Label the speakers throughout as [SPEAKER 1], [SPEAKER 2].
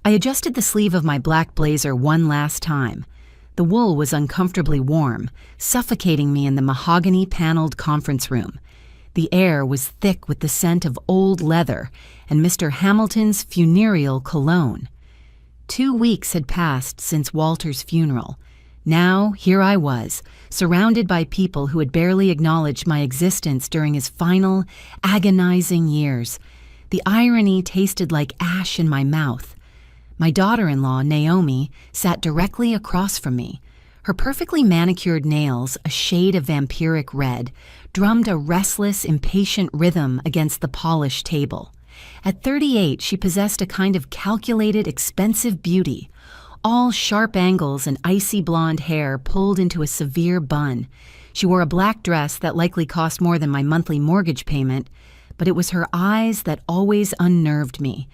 [SPEAKER 1] I adjusted the sleeve of my black blazer one last time. The wool was uncomfortably warm, suffocating me in the mahogany-paneled conference room. The air was thick with the scent of old leather and Mr. Hamilton's funereal cologne. 2 weeks had passed since Walter's funeral. Now, here I was, surrounded by people who had barely acknowledged my existence during his final, agonizing years. The irony tasted like ash in my mouth. My daughter-in-law, Naomi, sat directly across from me. Her perfectly manicured nails, a shade of vampiric red, drummed a restless, impatient rhythm against the polished table. At 38, she possessed a kind of calculated, expensive beauty. All sharp angles and icy blonde hair pulled into a severe bun. She wore a black dress that likely cost more than my monthly mortgage payment, but it was her eyes that always unnerved me.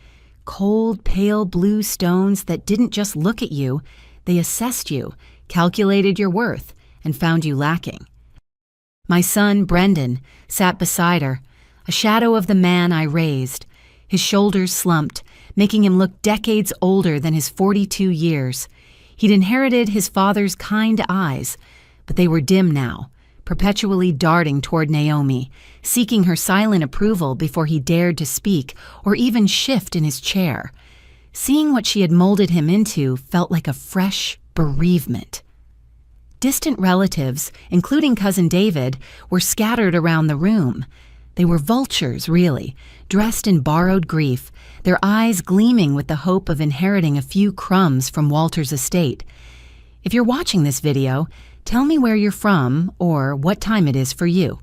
[SPEAKER 1] Cold, pale blue stones that didn't just look at you, they assessed you, calculated your worth, and found you lacking. My son, Brendan, sat beside her, a shadow of the man I raised. His shoulders slumped, making him look decades older than his 42 years. He'd inherited his father's kind eyes, but they were dim now, perpetually darting toward Naomi, seeking her silent approval before he dared to speak or even shift in his chair. Seeing what she had molded him into felt like a fresh bereavement. Distant relatives, including Cousin David, were scattered around the room. They were vultures, really, dressed in borrowed grief, their eyes gleaming with the hope of inheriting a few crumbs from Walter's estate. If you're watching this video, tell me where you're from or what time it is for you.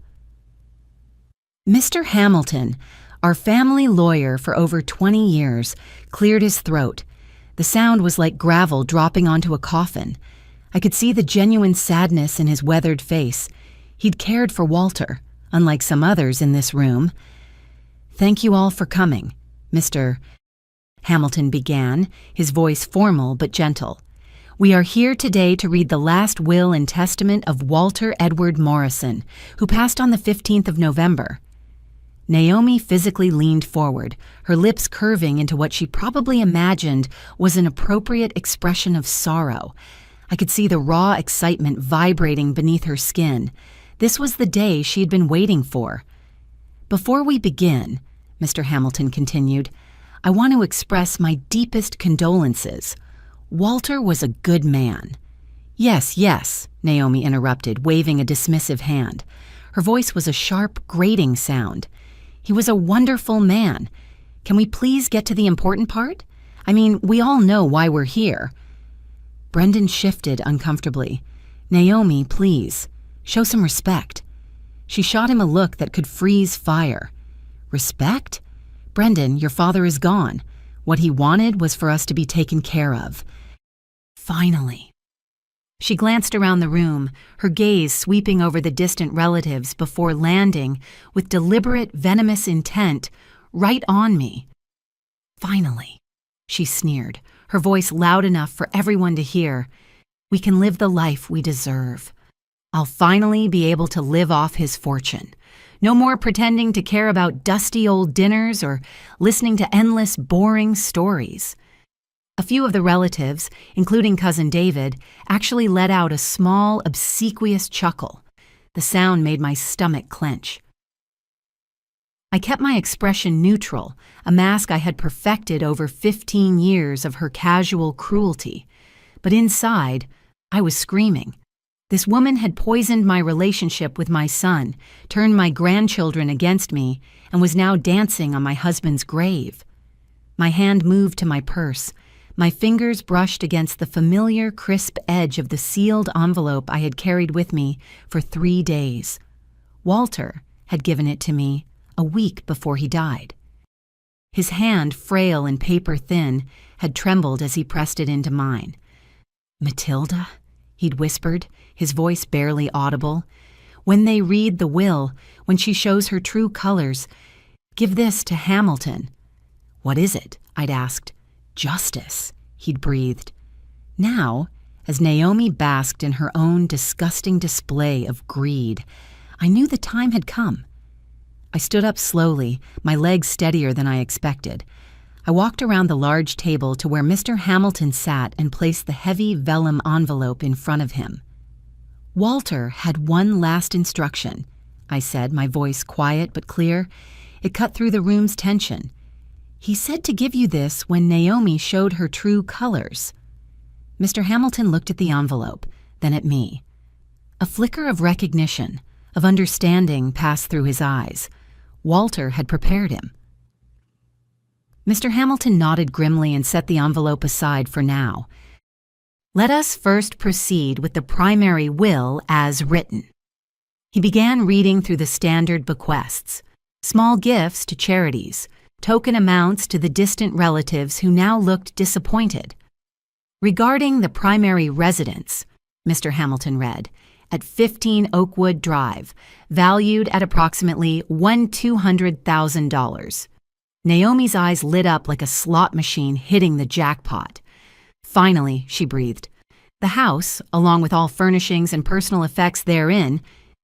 [SPEAKER 1] Mr. Hamilton, our family lawyer for over 20 years, cleared his throat. The sound was like gravel dropping onto a coffin. I could see the genuine sadness in his weathered face. He'd cared for Walter, unlike some others in this room. "Thank you all for coming," Mr. Hamilton began, his voice formal but gentle. "We are here today to read the last will and testament of Walter Edward Morrison, who passed on the 15th of November. Naomi physically leaned forward, her lips curving into what she probably imagined was an appropriate expression of sorrow. I could see the raw excitement vibrating beneath her skin. This was the day she had been waiting for. "Before we begin," Mr. Hamilton continued, "I want to express my deepest condolences. Walter was a good man." "Yes, yes," Naomi interrupted, waving a dismissive hand. Her voice was a sharp, grating sound. "He was a wonderful man. Can we please get to the important part? I mean, we all know why we're here." Brendan shifted uncomfortably. "Naomi, please, show some respect." She shot him a look that could freeze fire. "Respect? Brendan, your father is gone. What he wanted was for us to be taken care of. Finally." She glanced around the room, her gaze sweeping over the distant relatives before landing, with deliberate, venomous intent, right on me. "Finally," she sneered, her voice loud enough for everyone to hear. "We can live the life we deserve. I'll finally be able to live off his fortune. No more pretending to care about dusty old dinners or listening to endless, boring stories." A few of the relatives, including Cousin David, actually let out a small, obsequious chuckle. The sound made my stomach clench. I kept my expression neutral, a mask I had perfected over 15 years of her casual cruelty. But inside, I was screaming. This woman had poisoned my relationship with my son, turned my grandchildren against me, and was now dancing on my husband's grave. My hand moved to my purse. My fingers brushed against the familiar, crisp edge of the sealed envelope I had carried with me for 3 days. Walter had given it to me a week before he died. His hand, frail and paper-thin, had trembled as he pressed it into mine. "Matilda," he'd whispered, his voice barely audible. "When they read the will, when she shows her true colors, give this to Hamilton." "What is it?" I'd asked. "Justice," he'd breathed. Now, as Naomi basked in her own disgusting display of greed, I knew the time had come. I stood up slowly, my legs steadier than I expected. I walked around the large table to where Mr. Hamilton sat and placed the heavy vellum envelope in front of him. "Walter had one last instruction," I said, my voice quiet but clear. It cut through the room's tension. "He said to give you this when Naomi showed her true colors." Mr. Hamilton looked at the envelope, then at me. A flicker of recognition, of understanding passed through his eyes. Walter had prepared him. Mr. Hamilton nodded grimly and set the envelope aside for now. "Let us first proceed with the primary will as written." He began reading through the standard bequests, small gifts to charities, token amounts to the distant relatives who now looked disappointed. "Regarding the primary residence," Mr. Hamilton read, "at 15 Oakwood Drive, valued at approximately $200,000. Naomi's eyes lit up like a slot machine hitting the jackpot. "Finally," she breathed. "The house, along with all furnishings and personal effects therein,"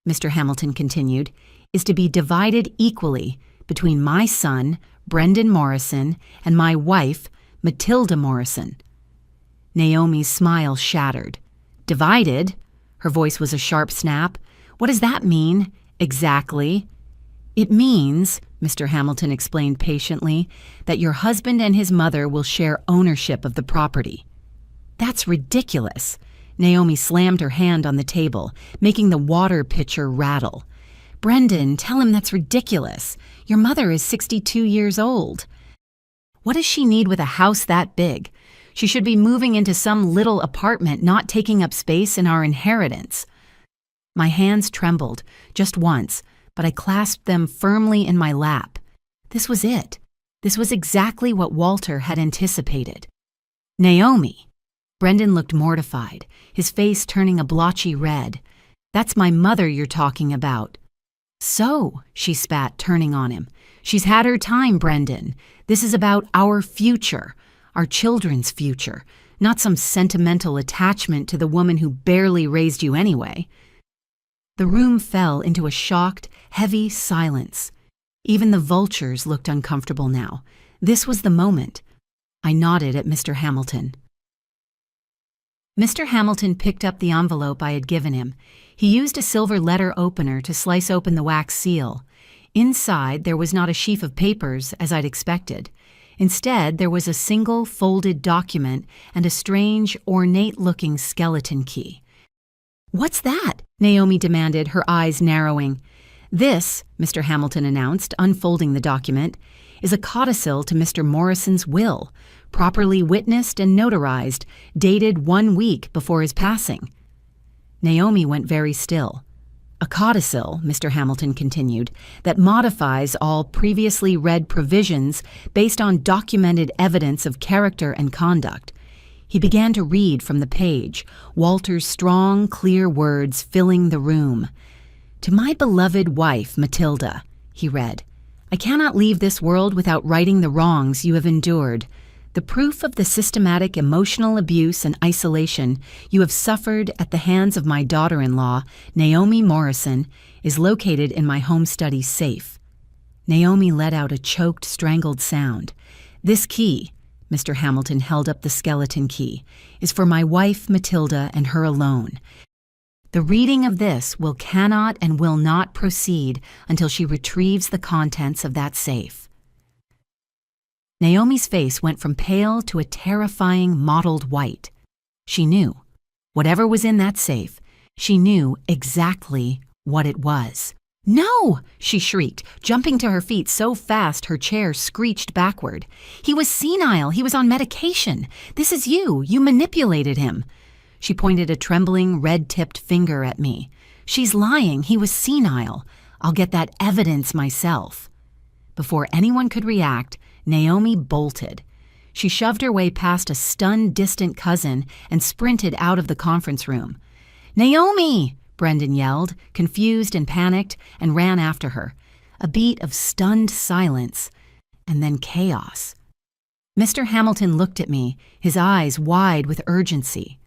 [SPEAKER 1] Mr. Hamilton continued, "is to be divided equally between my son, Brendan Morrison, and my wife, Matilda Morrison." Naomi's smile shattered. "Divided?" Her voice was a sharp snap. "What does that mean, exactly?" "It means," Mr. Hamilton explained patiently, "that your husband and his mother will share ownership of the property." "That's ridiculous." Naomi slammed her hand on the table, making the water pitcher rattle. "Brendan, tell him that's ridiculous. Your mother is 62 years old. What does she need with a house that big? She should be moving into some little apartment, not taking up space in our inheritance." My hands trembled, just once, but I clasped them firmly in my lap. This was it. This was exactly what Walter had anticipated. "Naomi!" Brendan looked mortified, his face turning a blotchy red. "That's my mother you're talking about." "So," she spat, turning on him, "she's had her time, Brendan. This is about our future, our children's future, not some sentimental attachment to the woman who barely raised you anyway." The room fell into a shocked, heavy silence. Even the vultures looked uncomfortable now. This was the moment. I nodded at Mr. Hamilton. Mr. Hamilton picked up the envelope I had given him. He used a silver letter opener to slice open the wax seal. Inside, there was not a sheaf of papers, as I'd expected. Instead, there was a single folded document and a strange, ornate-looking skeleton key. "What's that?" Naomi demanded, her eyes narrowing. "This," Mr. Hamilton announced, unfolding the document, "is a codicil to Mr. Morrison's will, properly witnessed and notarized, dated 1 week before his passing." Naomi went very still. "A codicil," Mr. Hamilton continued, "that modifies all previously read provisions based on documented evidence of character and conduct." He began to read from the page, Walter's strong, clear words filling the room. "To my beloved wife, Matilda," he read, "I cannot leave this world without righting the wrongs you have endured. The proof of the systematic emotional abuse and isolation you have suffered at the hands of my daughter-in-law, Naomi Morrison, is located in my home study safe." Naomi let out a choked, strangled sound. "This key," Mr. Hamilton held up the skeleton key, "is for my wife, Matilda, and her alone. The reading of this cannot and will not proceed until she retrieves the contents of that safe." Naomi's face went from pale to a terrifying mottled white. She knew. Whatever was in that safe, she knew exactly what it was. "No!" she shrieked, jumping to her feet so fast her chair screeched backward. "He was senile. He was on medication. This is you. You manipulated him." She pointed a trembling, red-tipped finger at me. "She's lying. He was senile. I'll get that evidence myself." Before anyone could react, Naomi bolted. She shoved her way past a stunned, distant cousin and sprinted out of the conference room. "Naomi!" Brendan yelled, confused and panicked, and ran after her. A beat of stunned silence, and then chaos. Mr. Hamilton looked at me, his eyes wide with urgency.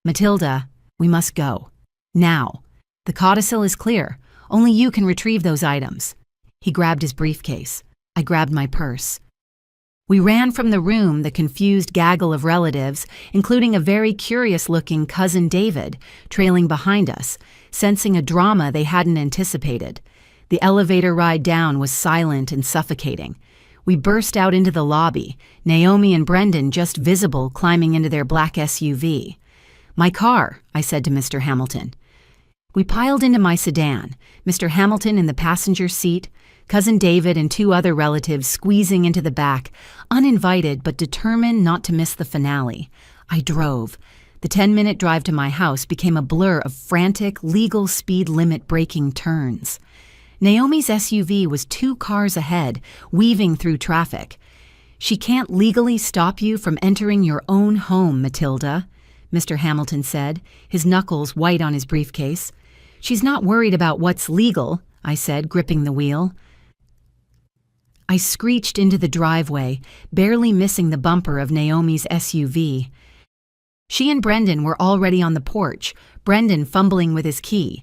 [SPEAKER 1] "Matilda, we must go. Now. The codicil is clear. Only you can retrieve those items." He grabbed his briefcase. I grabbed my purse. We ran from the room, the confused gaggle of relatives, including a very curious-looking cousin David, trailing behind us, sensing a drama they hadn't anticipated. The elevator ride down was silent and suffocating. We burst out into the lobby, Naomi and Brendan just visible climbing into their black SUV. "My car," I said to Mr. Hamilton. We piled into my sedan, Mr. Hamilton in the passenger seat, Cousin David and 2 other relatives squeezing into the back, uninvited but determined not to miss the finale. I drove. The 10-minute drive to my house became a blur of frantic, legal speed limit breaking turns. Naomi's SUV was 2 cars ahead, weaving through traffic. "She can't legally stop you from entering your own home, Matilda," Mr. Hamilton said, his knuckles white on his briefcase. "She's not worried about what's legal," I said, gripping the wheel. I screeched into the driveway, barely missing the bumper of Naomi's SUV. She and Brendan were already on the porch, Brendan fumbling with his key.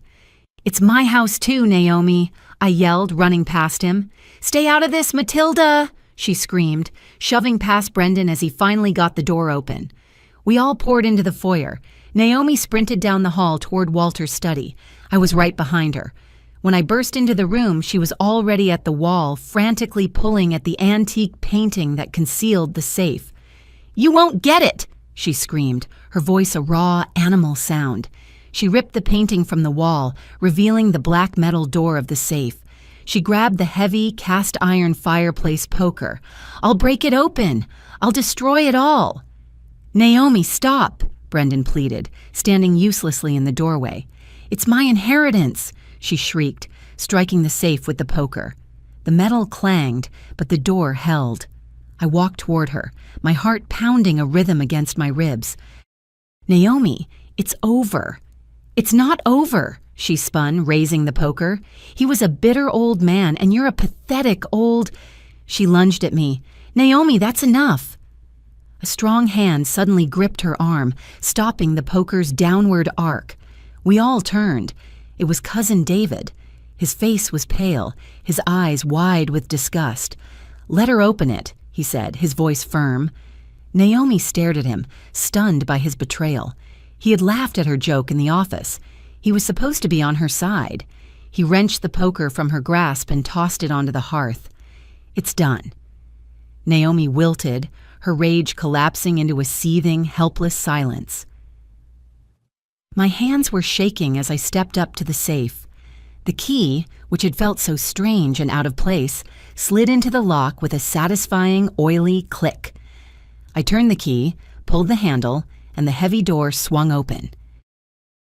[SPEAKER 1] "It's my house too, Naomi," I yelled, running past him. "Stay out of this, Matilda!" she screamed, shoving past Brendan as he finally got the door open. We all poured into the foyer. Naomi sprinted down the hall toward Walter's study. I was right behind her. When I burst into the room, she was already at the wall, frantically pulling at the antique painting that concealed the safe. "You won't get it!" she screamed, her voice a raw, animal sound. She ripped the painting from the wall, revealing the black metal door of the safe. She grabbed the heavy, cast-iron fireplace poker. "I'll break it open! I'll destroy it all!" "Naomi, stop!" Brendan pleaded, standing uselessly in the doorway. "It's my inheritance!" she shrieked, striking the safe with the poker. The metal clanged, but the door held. I walked toward her, my heart pounding a rhythm against my ribs. "Naomi, it's over." "It's not over," she spun, raising the poker. "He was a bitter old man, and you're a pathetic old—" She lunged at me. "Naomi, that's enough." A strong hand suddenly gripped her arm, stopping the poker's downward arc. We all turned. It was Cousin David. His face was pale, his eyes wide with disgust. "Let her open it," he said, his voice firm. Naomi stared at him, stunned by his betrayal. He had laughed at her joke in the office. He was supposed to be on her side. He wrenched the poker from her grasp and tossed it onto the hearth. "It's done." Naomi wilted, her rage collapsing into a seething, helpless silence. My hands were shaking as I stepped up to the safe. The key, which had felt so strange and out of place, slid into the lock with a satisfying, oily click. I turned the key, pulled the handle, and the heavy door swung open.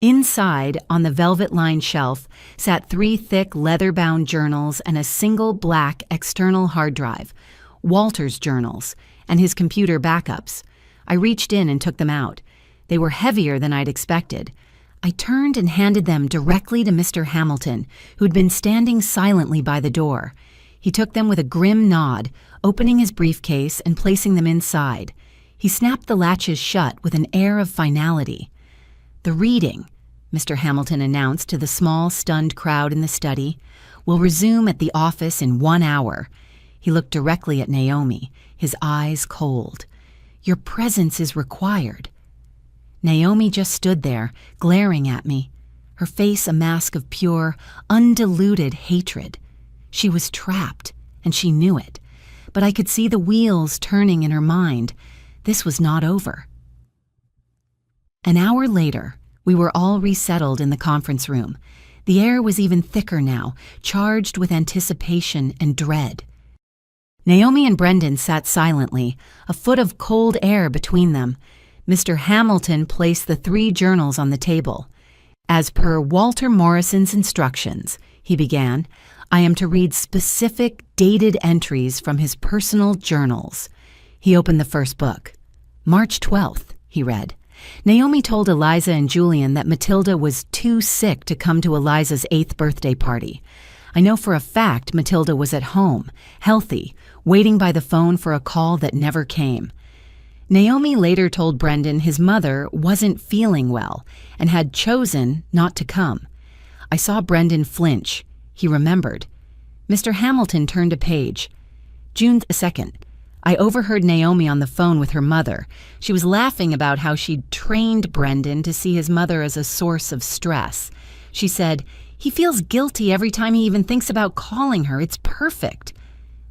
[SPEAKER 1] Inside, on the velvet-lined shelf, sat 3 thick leather-bound journals and a single black external hard drive, Walter's journals, and his computer backups. I reached in and took them out. They were heavier than I'd expected. I turned and handed them directly to Mr. Hamilton, who'd been standing silently by the door. He took them with a grim nod, opening his briefcase and placing them inside. He snapped the latches shut with an air of finality. "The reading," Mr. Hamilton announced to the small, stunned crowd in the study, "will resume at the office in 1 hour." He looked directly at Naomi, his eyes cold. "Your presence is required." Naomi just stood there, glaring at me, her face a mask of pure, undiluted hatred. She was trapped, and she knew it, but I could see the wheels turning in her mind. This was not over. An hour later, we were all resettled in the conference room. The air was even thicker now, charged with anticipation and dread. Naomi and Brendan sat silently, a foot of cold air between them. Mr. Hamilton placed the 3 journals on the table. "As per Walter Morrison's instructions," he began, "I am to read specific dated entries from his personal journals." He opened the first book. "March 12th," he read. "Naomi told Eliza and Julian that Matilda was too sick to come to Eliza's 8th birthday party. I know for a fact Matilda was at home, healthy, waiting by the phone for a call that never came. Naomi later told Brendan his mother wasn't feeling well and had chosen not to come. I saw Brendan flinch. He remembered. Mr. Hamilton turned a page. "June 2nd. I overheard Naomi on the phone with her mother. She was laughing about how she'd trained Brendan to see his mother as a source of stress. She said, "He feels guilty every time he even thinks about calling her. It's perfect."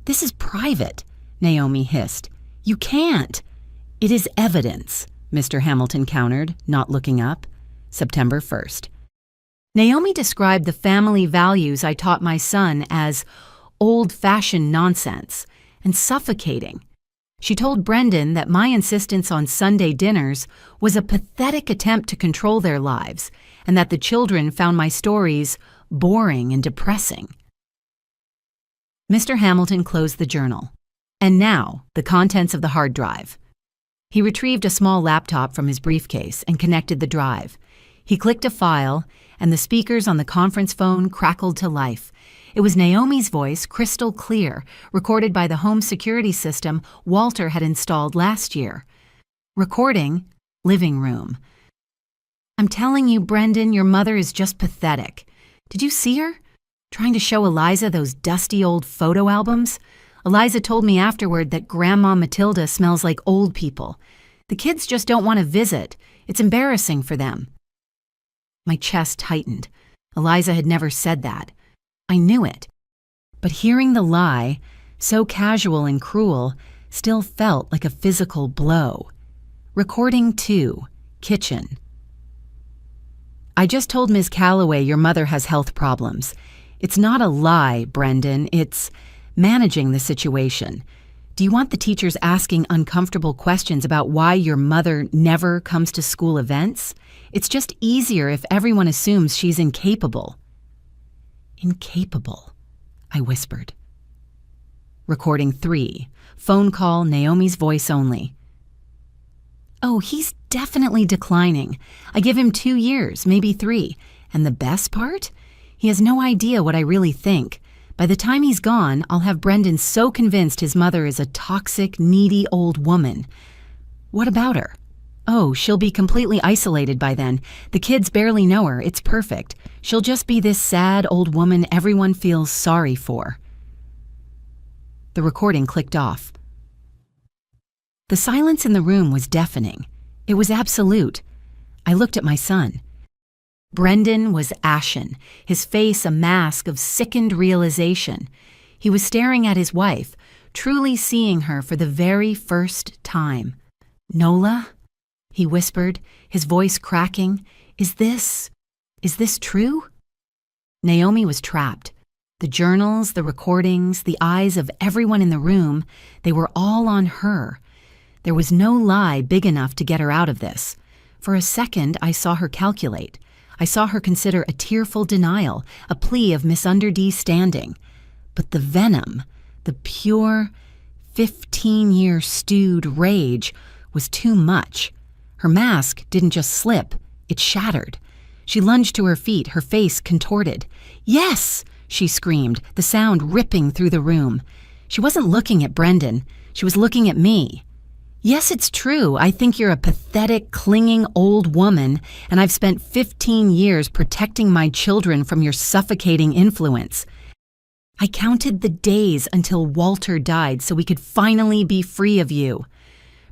[SPEAKER 1] "This is private," Naomi hissed. "You can't." "It is evidence," Mr. Hamilton countered, not looking up. September 1st. Naomi described the family values I taught my son as old-fashioned nonsense and suffocating. She told Brendan that my insistence on Sunday dinners was a pathetic attempt to control their lives, and that the children found my stories boring and depressing. Mr. Hamilton closed the journal. And now, the contents of the hard drive. He retrieved a small laptop from his briefcase and connected the drive. He clicked a file, and the speakers on the conference phone crackled to life. It was Naomi's voice, crystal clear, recorded by the home security system Walter had installed last year. Recording, living room. "I'm telling you, Brendan, your mother is just pathetic. Did you see her? Trying to show Eliza those dusty old photo albums? Eliza told me afterward that Grandma Matilda smells like old people. The kids just don't want to visit. It's embarrassing for them." My chest tightened. Eliza had never said that. I knew it. But hearing the lie, so casual and cruel, still felt like a physical blow. Recording 2, kitchen. "I just told Ms. Calloway your mother has health problems. It's not a lie, Brendan. It's managing the situation. Do you want the teachers asking uncomfortable questions about why your mother never comes to school events? It's just easier if everyone assumes she's incapable." "Incapable," I whispered. Recording 3, phone call, Naomi's voice only. "Oh, he's definitely declining. I give him 2 years, maybe 3. And the best part? He has no idea what I really think. By the time he's gone, I'll have Brendan so convinced his mother is a toxic, needy old woman." "What about her?" "Oh, she'll be completely isolated by then. The kids barely know her. It's perfect. She'll just be this sad old woman everyone feels sorry for." The recording clicked off. The silence in the room was deafening. It was absolute. I looked at my son. Brendan was ashen, his face a mask of sickened realization. He was staring at his wife, truly seeing her for the very first time. "Nola?" he whispered, his voice cracking. Is this true?" Naomi was trapped. The journals, the recordings, the eyes of everyone in the room, they were all on her. There was no lie big enough to get her out of this. For a second, I saw her calculate. I saw her consider a tearful denial, a plea of misunderstanding. But the venom, the pure, 15-year stewed rage, was too much. Her mask didn't just slip, it shattered. She lunged to her feet, her face contorted. "Yes!" she screamed, the sound ripping through the room. She wasn't looking at Brendan. She was looking at me. "Yes, it's true. I think you're a pathetic, clinging old woman, and I've spent 15 years protecting my children from your suffocating influence. I counted the days until Walter died so we could finally be free of you."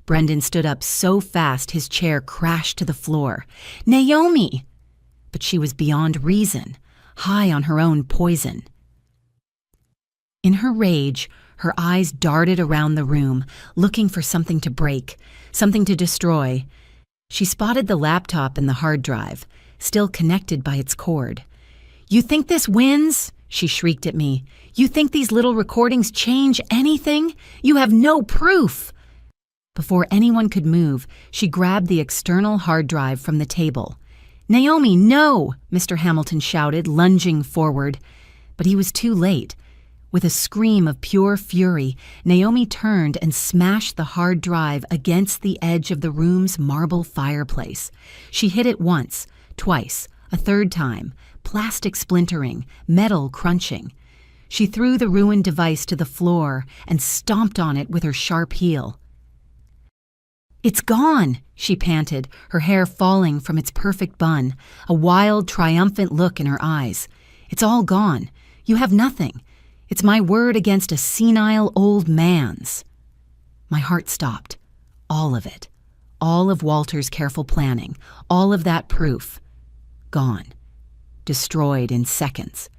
[SPEAKER 1] Brendan stood up so fast his chair crashed to the floor. "Naomi!" But she was beyond reason, high on her own poison. In her rage, her eyes darted around the room, looking for something to break, something to destroy. She spotted the laptop and the hard drive, still connected by its cord. "You think this wins?" she shrieked at me. "You think these little recordings change anything? You have no proof!" Before anyone could move, she grabbed the external hard drive from the table. "Naomi, no!" Mr. Hamilton shouted, lunging forward. But he was too late. With a scream of pure fury, Naomi turned and smashed the hard drive against the edge of the room's marble fireplace. She hit it once, twice, a third time, plastic splintering, metal crunching. She threw the ruined device to the floor and stomped on it with her sharp heel. "It's gone," she panted, her hair falling from its perfect bun, a wild, triumphant look in her eyes. "It's all gone. You have nothing. It's my word against a senile old man's." My heart stopped. All of it. All of Walter's careful planning. All of that proof. Gone. Destroyed in seconds.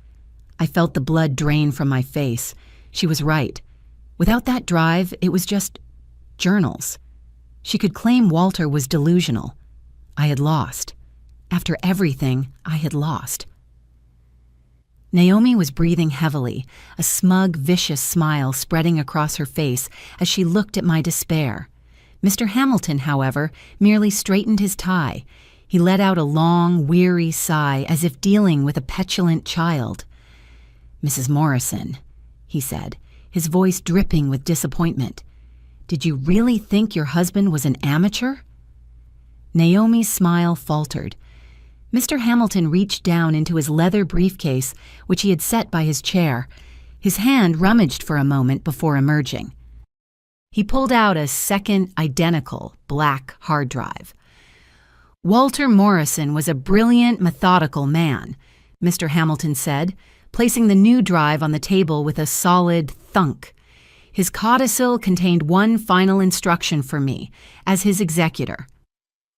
[SPEAKER 1] I felt the blood drain from my face. She was right. Without that drive, it was just journals. She could claim Walter was delusional. I had lost. After everything, I had lost. Naomi was breathing heavily, a smug, vicious smile spreading across her face as she looked at my despair. Mr. Hamilton, however, merely straightened his tie. He let out a long, weary sigh as if dealing with a petulant child. "Mrs. Morrison," he said, his voice dripping with disappointment. "Did you really think your husband was an amateur?" Naomi's smile faltered. Mr. Hamilton reached down into his leather briefcase, which he had set by his chair. His hand rummaged for a moment before emerging. He pulled out a second, identical, black hard drive. "Walter Morrison was a brilliant, methodical man," Mr. Hamilton said, placing the new drive on the table with a solid thunk. "His codicil contained one final instruction for me, as his executor."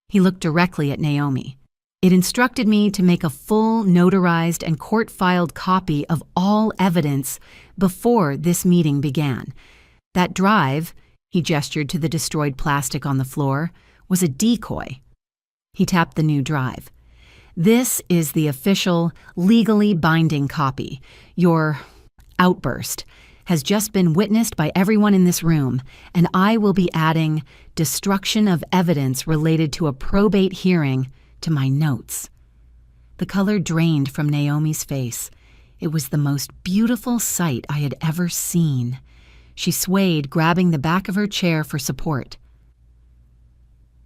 [SPEAKER 1] He looked directly at Naomi. "It instructed me to make a full, notarized, and court-filed copy of all evidence before this meeting began. That drive," he gestured to the destroyed plastic on the floor, "was a decoy." He tapped the new drive. "This is the official, legally binding copy. Your outburst has just been witnessed by everyone in this room, and I will be adding destruction of evidence related to a probate hearing to my notes." The color drained from Naomi's face. It was the most beautiful sight I had ever seen. She swayed, grabbing the back of her chair for support.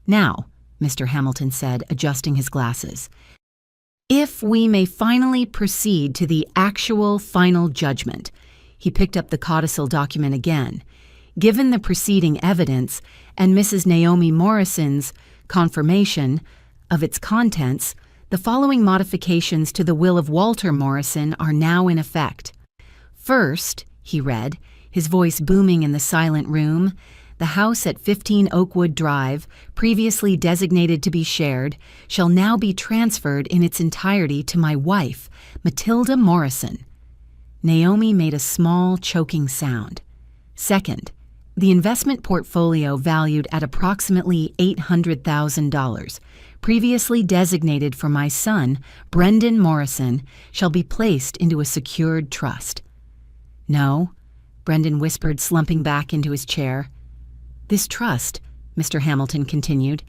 [SPEAKER 1] "Now," Mr. Hamilton said, adjusting his glasses, "if we may finally proceed to the actual final judgment." He picked up the codicil document again. "Given the preceding evidence and Mrs. Naomi Morrison's confirmation of its contents, the following modifications to the will of Walter Morrison are now in effect. First," he read, his voice booming in the silent room, "the house at 15 Oakwood Drive, previously designated to be shared, shall now be transferred in its entirety to my wife, Matilda Morrison." Naomi made a small, choking sound. Second, the investment portfolio valued at approximately $800,000, previously designated for my son, Brendan Morrison, shall be placed into a secured trust. "No," Brendan whispered, slumping back into his chair. "This trust," Mr. Hamilton continued,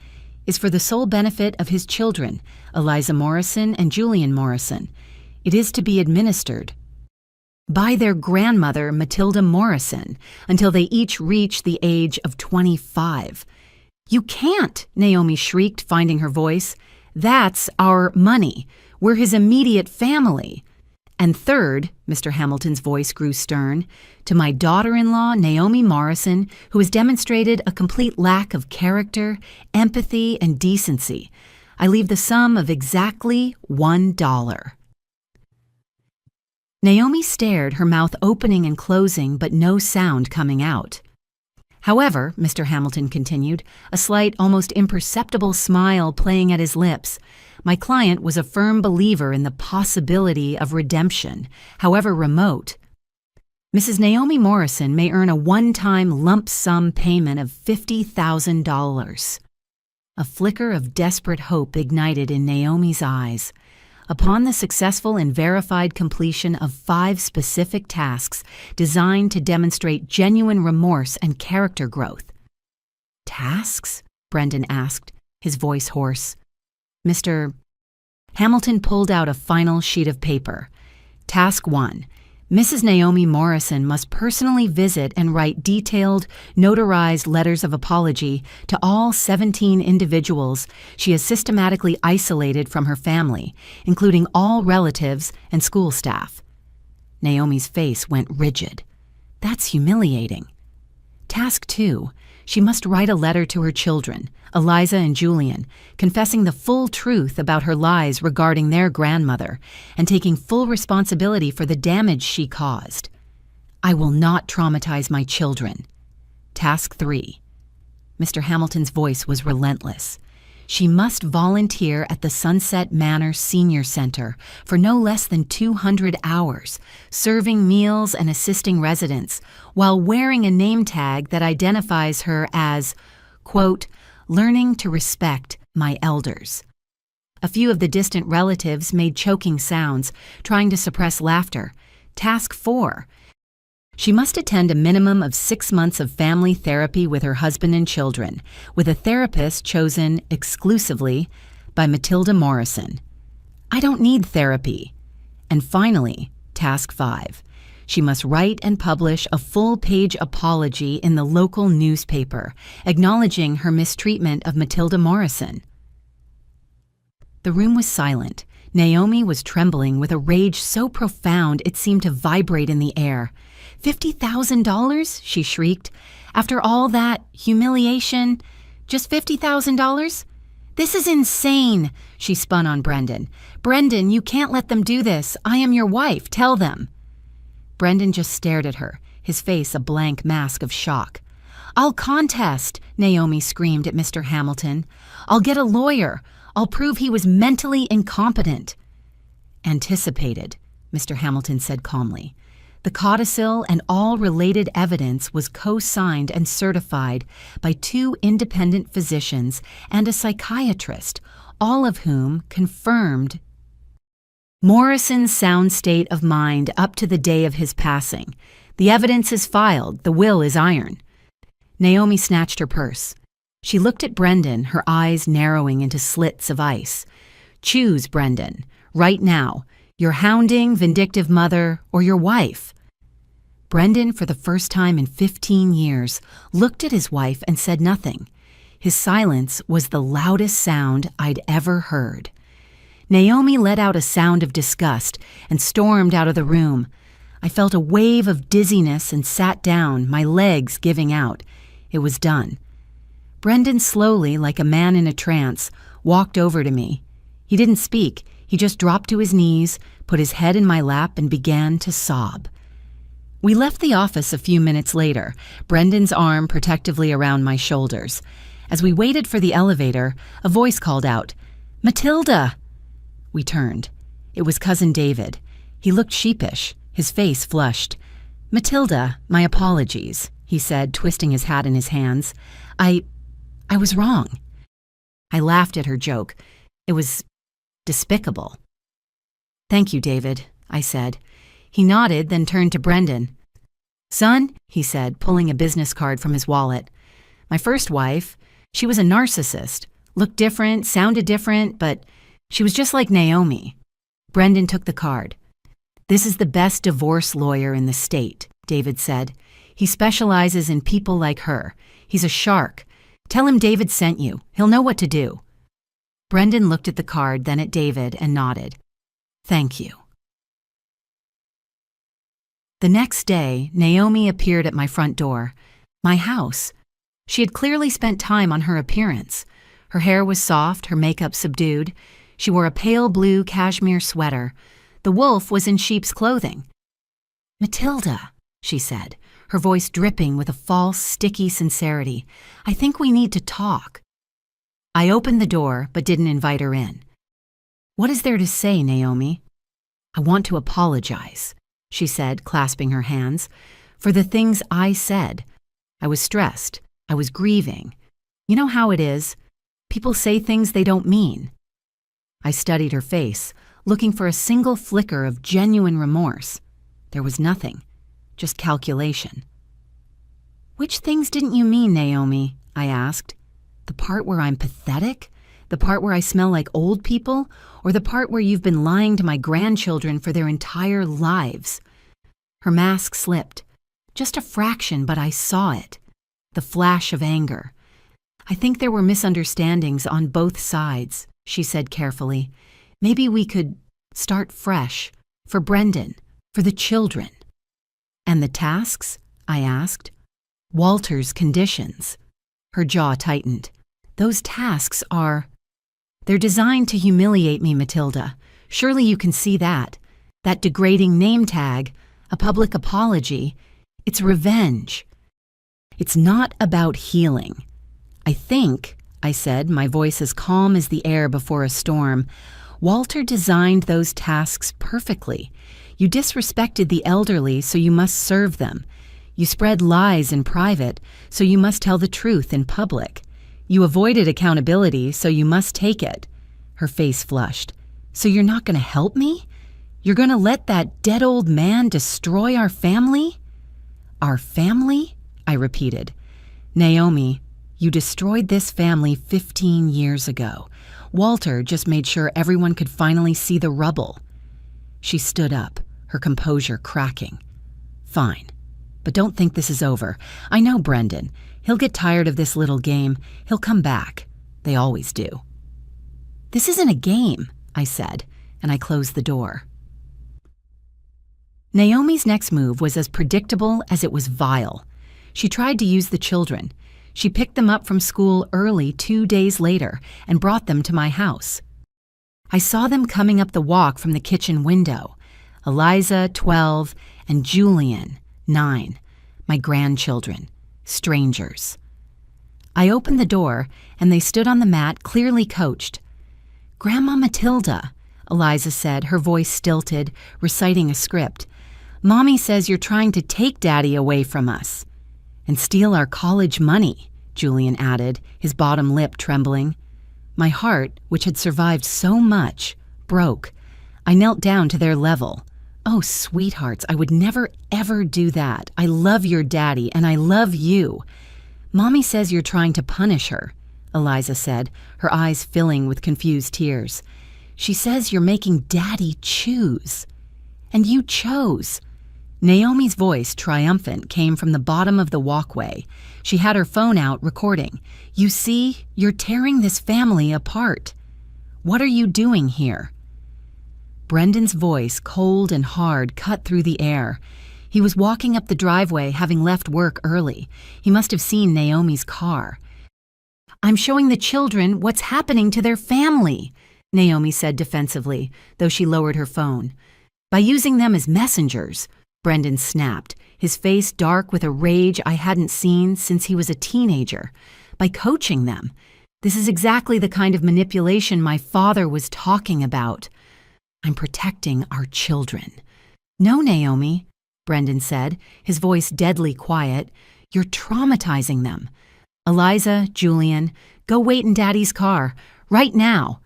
[SPEAKER 1] "is for the sole benefit of his children, Eliza Morrison and Julian Morrison. It is to be administered by their grandmother, Matilda Morrison, until they each reach the age of 25. "You can't!" Naomi shrieked, finding her voice. "That's our money. We're his immediate family." "And third," Mr. Hamilton's voice grew stern, "to my daughter-in-law, Naomi Morrison, who has demonstrated a complete lack of character, empathy, and decency, I leave the sum of exactly $1. Naomi stared, her mouth opening and closing, but no sound coming out. "However," Mr. Hamilton continued, a slight, almost imperceptible smile playing at his lips, "my client was a firm believer in the possibility of redemption, however remote. Mrs. Naomi Morrison may earn a one-time lump sum payment of $50,000. A flicker of desperate hope ignited in Naomi's eyes. Upon the successful and verified completion of 5 specific tasks designed to demonstrate genuine remorse and character growth. "Tasks?" Brendan asked, his voice hoarse. Mr. Hamilton pulled out a final sheet of paper. "Task 1. Mrs. Naomi Morrison must personally visit and write detailed, notarized letters of apology to all 17 individuals she has systematically isolated from her family, including all relatives and school staff." Naomi's face went rigid. "That's humiliating." Task 2. She must write a letter to her children, Eliza and Julian, confessing the full truth about her lies regarding their grandmother and taking full responsibility for the damage she caused. "I will not traumatize my children." Task 3. Mr. Hamilton's voice was relentless. She must volunteer at the Sunset Manor Senior Center for no less than 200 hours, serving meals and assisting residents, while wearing a name tag that identifies her as, quote, learning to respect my elders. A few of the distant relatives made choking sounds, trying to suppress laughter. Task 4. She must attend a minimum of 6 months of family therapy with her husband and children, with a therapist chosen exclusively by Matilda Morrison. I don't need therapy. And finally, Task 5. She must write and publish a full-page apology in the local newspaper, acknowledging her mistreatment of Matilda Morrison. The room was silent. Naomi was trembling with a rage so profound it seemed to vibrate in the air. $50,000? She shrieked. After all that humiliation, just $50,000? This is insane, she spun on Brendan. Brendan, you can't let them do this. I am your wife. Tell them. Brendan just stared at her, his face a blank mask of shock. I'll contest, Naomi screamed at Mr. Hamilton. I'll get a lawyer. I'll prove he was mentally incompetent. Anticipated, Mr. Hamilton said calmly. The codicil and all related evidence was co-signed and certified by 2 independent physicians and a psychiatrist, all of whom confirmed Morrison's sound state of mind up to the day of his passing. The evidence is filed. The will is iron. Naomi snatched her purse. She looked at Brendan, her eyes narrowing into slits of ice. Choose, Brendan, right now. Your hounding, vindictive mother, or your wife. Brendan, for the first time in 15 years, looked at his wife and said nothing. His silence was the loudest sound I'd ever heard. Naomi let out a sound of disgust and stormed out of the room. I felt a wave of dizziness and sat down, my legs giving out. It was done. Brendan slowly, like a man in a trance, walked over to me. He didn't speak. He just dropped to his knees, put his head in my lap, and began to sob. We left the office a few minutes later, Brendan's arm protectively around my shoulders. As we waited for the elevator, a voice called out, "Matilda!" We turned. It was Cousin David. He looked sheepish, his face flushed. "Matilda, my apologies," he said, twisting his hat in his hands. I was wrong. I laughed at her joke. It was despicable. "Thank you, David," I said. He nodded, then turned to Brendan. "Son," he said, pulling a business card from his wallet. "My first wife, she was a narcissist. Looked different, sounded different, but she was just like Naomi." Brendan took the card. "This is the best divorce lawyer in the state," David said. "He specializes in people like her. He's a shark. Tell him David sent you. He'll know what to do." Brendan looked at the card, then at David, and nodded. "Thank you." The next day, Naomi appeared at my front door. My house. She had clearly spent time on her appearance. Her hair was soft, her makeup subdued. She wore a pale blue cashmere sweater. The wolf was in sheep's clothing. "Matilda," she said, her voice dripping with a false, sticky sincerity, "I think we need to talk." I opened the door, but didn't invite her in. "What is there to say, Naomi?" "I want to apologize," she said, clasping her hands, "for the things I said. I was stressed. I was grieving. You know how it is. People say things they don't mean." I studied her face, looking for a single flicker of genuine remorse. There was nothing, just calculation. "Which things didn't you mean, Naomi?" I asked. "The part where I'm pathetic? The part where I smell like old people? Or the part where you've been lying to my grandchildren for their entire lives?" Her mask slipped. Just a fraction, but I saw it. The flash of anger. "I think there were misunderstandings on both sides," she said carefully. "Maybe we could start fresh. For Brendan. For the children." "And the tasks?" I asked. "Walter's conditions." Her jaw tightened. "Those tasks they're designed to humiliate me, Matilda. Surely you can see that. That degrading name tag, a public apology. It's revenge." It's not about healing. I think, I said, my voice as calm as the air before a storm, Walter designed those tasks perfectly. You disrespected the elderly, so you must serve them. You spread lies in private, so you must tell the truth in public. You avoided accountability, so you must take it. Her face flushed. So you're not going to help me? You're going to let that dead old man destroy our family? Our family? I repeated. Naomi, you destroyed this family 15 years ago. Walter just made sure everyone could finally see the rubble. She stood up, her composure cracking. Fine, but don't think this is over. I know Brendan. He'll get tired of this little game. He'll come back. They always do. This isn't a game, I said, and I closed the door. Naomi's next move was as predictable as it was vile. She tried to use the children. She picked them up from school early 2 days later and brought them to my house. I saw them coming up the walk from the kitchen window. Eliza, 12, and Julian, 9, my grandchildren, strangers. I opened the door, and they stood on the mat, clearly coached. Grandma Matilda, Eliza said, her voice stilted, reciting a script. Mommy says you're trying to take Daddy away from us. And steal our college money, Julian added, his bottom lip trembling. My heart, which had survived so much, broke. I knelt down to their level. Oh, sweethearts, I would never, ever do that. I love your daddy, and I love you. Mommy says you're trying to punish her, Eliza said, her eyes filling with confused tears. She says you're making Daddy choose. And you chose. Naomi's voice, triumphant, came from the bottom of the walkway. She had her phone out, recording. You see, you're tearing this family apart. What are you doing here? Brendan's voice, cold and hard, cut through the air. He was walking up the driveway, having left work early. He must have seen Naomi's car. I'm showing the children what's happening to their family, Naomi said defensively, though she lowered her phone. By using them as messengers, Brendan snapped, his face dark with a rage I hadn't seen since he was a teenager. By coaching them. This is exactly the kind of manipulation my father was talking about. I'm protecting our children. No, Naomi, Brendan said, his voice deadly quiet. You're traumatizing them. Eliza, Julian, go wait in Daddy's car, right now.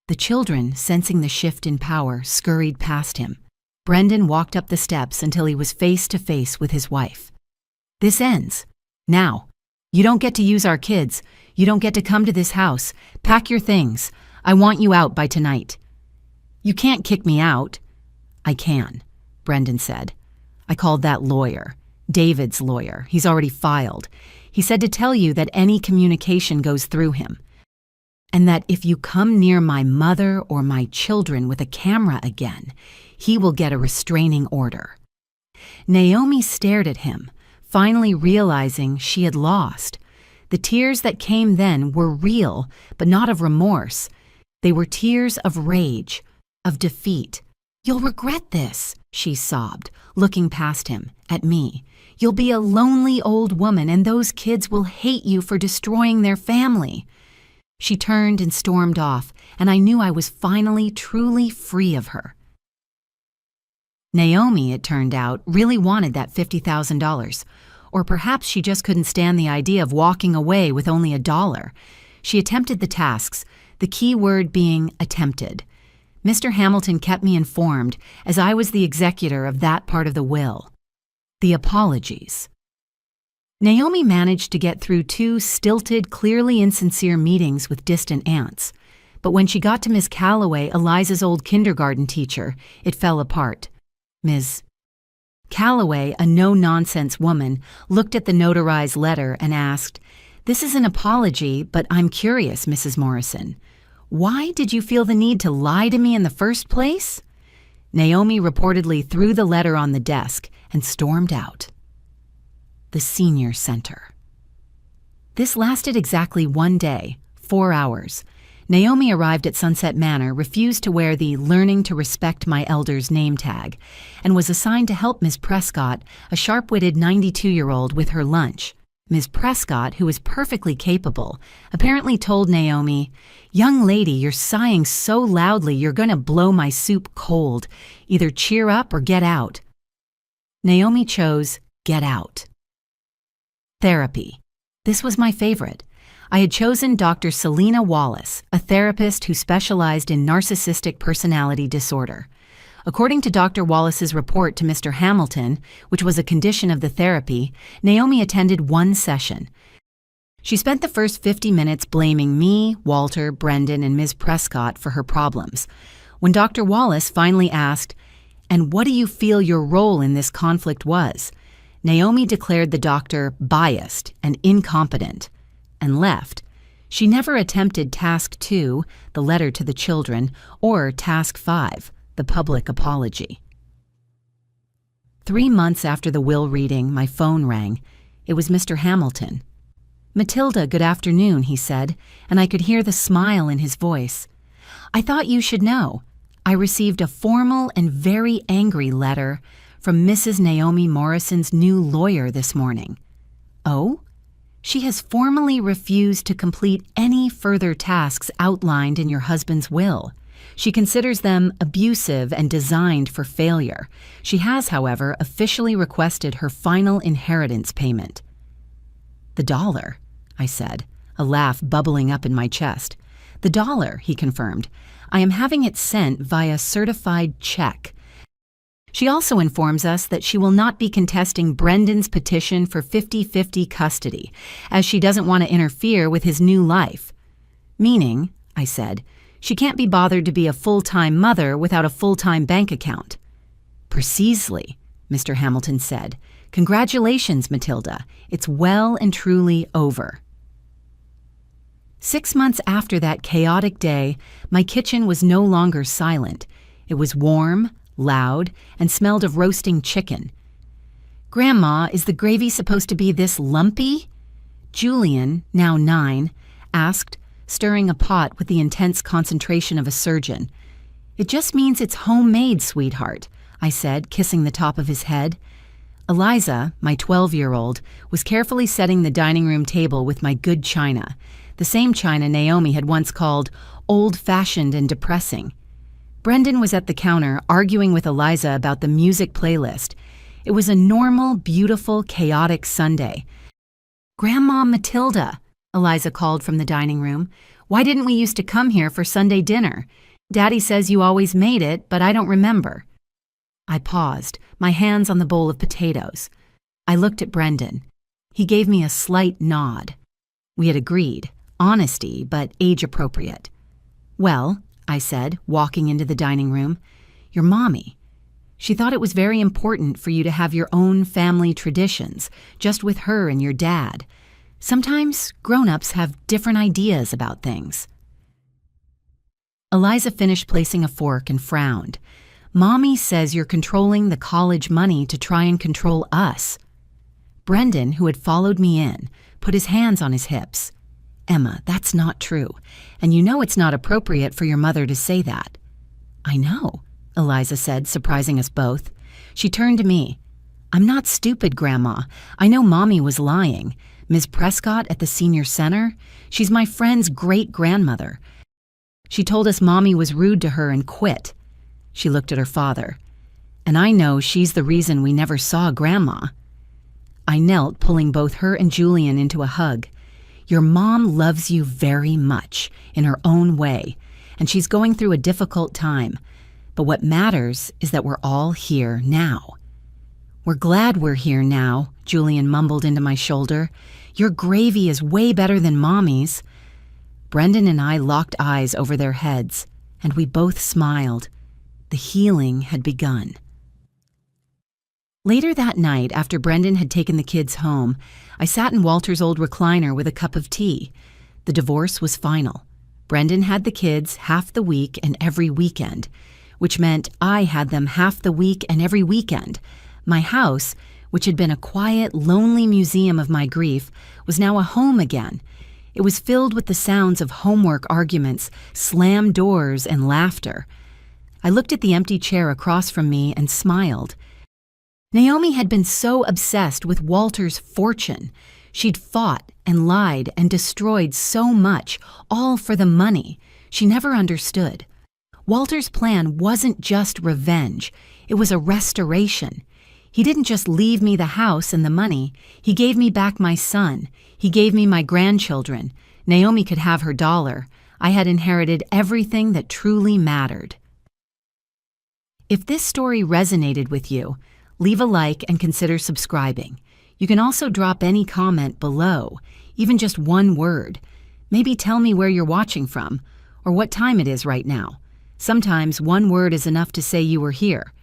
[SPEAKER 1] The children, sensing the shift in power, scurried past him. Brendan walked up the steps until he was face to face with his wife. This ends. Now. You don't get to use our kids. You don't get to come to this house. Pack your things. I want you out by tonight. You can't kick me out. I can, Brendan said. I called that lawyer. David's lawyer. He's already filed. He said to tell you that any communication goes through him. And that if you come near my mother or my children with a camera again, he will get a restraining order. Naomi stared at him, finally realizing she had lost. The tears that came then were real, but not of remorse. They were tears of rage, of defeat. You'll regret this, she sobbed, looking past him, at me. You'll be a lonely old woman, and those kids will hate you for destroying their family. She turned and stormed off, and I knew I was finally truly free of her. Naomi, it turned out, really wanted that $50,000. Or perhaps she just couldn't stand the idea of walking away with only $1. She attempted the tasks, the key word being attempted. Mr. Hamilton kept me informed, as I was the executor of that part of the will. The apologies. Naomi managed to get through 2 stilted, clearly insincere meetings with distant aunts. But when she got to Miss Calloway, Eliza's old kindergarten teacher, it fell apart. Ms. Calloway, a no-nonsense woman, looked at the notarized letter and asked, "This is an apology, but I'm curious, Mrs. Morrison. Why did you feel the need to lie to me in the first place?" Naomi reportedly threw the letter on the desk and stormed out. The Senior Center. This lasted exactly 1 day, 4 hours. Naomi arrived at Sunset Manor, refused to wear the Learning to Respect My Elders name tag, and was assigned to help Ms. Prescott, a sharp-witted 92-year-old, with her lunch. Ms. Prescott, who was perfectly capable, apparently told Naomi, "Young lady, you're sighing so loudly you're going to blow my soup cold. Either cheer up or get out." Naomi chose get out. Therapy. This was my favorite. I had chosen Dr. Selena Wallace, a therapist who specialized in narcissistic personality disorder. According to Dr. Wallace's report to Mr. Hamilton, which was a condition of the therapy, Naomi attended one session. She spent the first 50 minutes blaming me, Walter, Brendan, and Ms. Prescott for her problems. When Dr. Wallace finally asked, "And what do you feel your role in this conflict was?" Naomi declared the doctor biased and incompetent, and left. She never attempted Task 2, the letter to the children, or Task 5, the public apology. 3 months after the will reading, my phone rang. It was Mr. Hamilton. "Matilda, good afternoon," he said, and I could hear the smile in his voice. "I thought you should know. I received a formal and very angry letter from Mrs. Naomi Morrison's new lawyer this morning." "Oh?" "She has formally refused to complete any further tasks outlined in your husband's will. She considers them abusive and designed for failure. She has, however, officially requested her final inheritance payment." "The dollar," I said, a laugh bubbling up in my chest. "The dollar," he confirmed. "I am having it sent via certified check." She also informs us that she will not be contesting Brendan's petition for 50-50 custody, as she doesn't want to interfere with his new life. "Meaning," I said, "she can't be bothered to be a full-time mother without a full-time bank account." "Precisely," Mr. Hamilton said. "Congratulations, Matilda. It's well and truly over." 6 months after that chaotic day, my kitchen was no longer silent. It was warm, loud, and smelled of roasting chicken. "Grandma, is the gravy supposed to be this lumpy?" Julian, now 9, asked, stirring a pot with the intense concentration of a surgeon. "It just means it's homemade, sweetheart," I said, kissing the top of his head. Eliza, my 12-year-old, was carefully setting the dining room table with my good china, the same china Naomi had once called old-fashioned and depressing. Brendan was at the counter arguing with Eliza about the music playlist. It was a normal, beautiful, chaotic Sunday. "Grandma Matilda," Eliza called from the dining room, "why didn't we used to come here for Sunday dinner? Daddy says you always made it, but I don't remember." I paused, my hands on the bowl of potatoes. I looked at Brendan. He gave me a slight nod. We had agreed, honesty, but age-appropriate. "Well," I said, walking into the dining room, "your mommy. She thought it was very important for you to have your own family traditions, just with her and your dad. Sometimes grown-ups have different ideas about things." Eliza finished placing a fork and frowned. "Mommy says you're controlling the college money to try and control us." Brendan, who had followed me in, put his hands on his hips. "Emma, that's not true, and you know it's not appropriate for your mother to say that." "I know," Eliza said, surprising us both. She turned to me. "I'm not stupid, Grandma. I know Mommy was lying. Ms. Prescott at the senior center, she's my friend's great-grandmother. She told us Mommy was rude to her and quit." She looked at her father. "And I know she's the reason we never saw Grandma." I knelt, pulling both her and Julian into a hug. "Your mom loves you very much, in her own way, and she's going through a difficult time. But what matters is that we're all here now." "We're glad we're here now," Julian mumbled into my shoulder. "Your gravy is way better than Mommy's." Brendan and I locked eyes over their heads, and we both smiled. The healing had begun. Later that night, after Brendan had taken the kids home, I sat in Walter's old recliner with a cup of tea. The divorce was final. Brendan had the kids half the week and every weekend, which meant I had them half the week and every weekend. My house, which had been a quiet, lonely museum of my grief, was now a home again. It was filled with the sounds of homework arguments, slammed doors, and laughter. I looked at the empty chair across from me and smiled. Naomi had been so obsessed with Walter's fortune. She'd fought and lied and destroyed so much, all for the money. She never understood. Walter's plan wasn't just revenge. It was a restoration. He didn't just leave me the house and the money. He gave me back my son. He gave me my grandchildren. Naomi could have her dollar. I had inherited everything that truly mattered. If this story resonated with you, leave a like and consider subscribing. You can also drop any comment below, even just one word. Maybe tell me where you're watching from, or what time it is right now. Sometimes one word is enough to say you were here.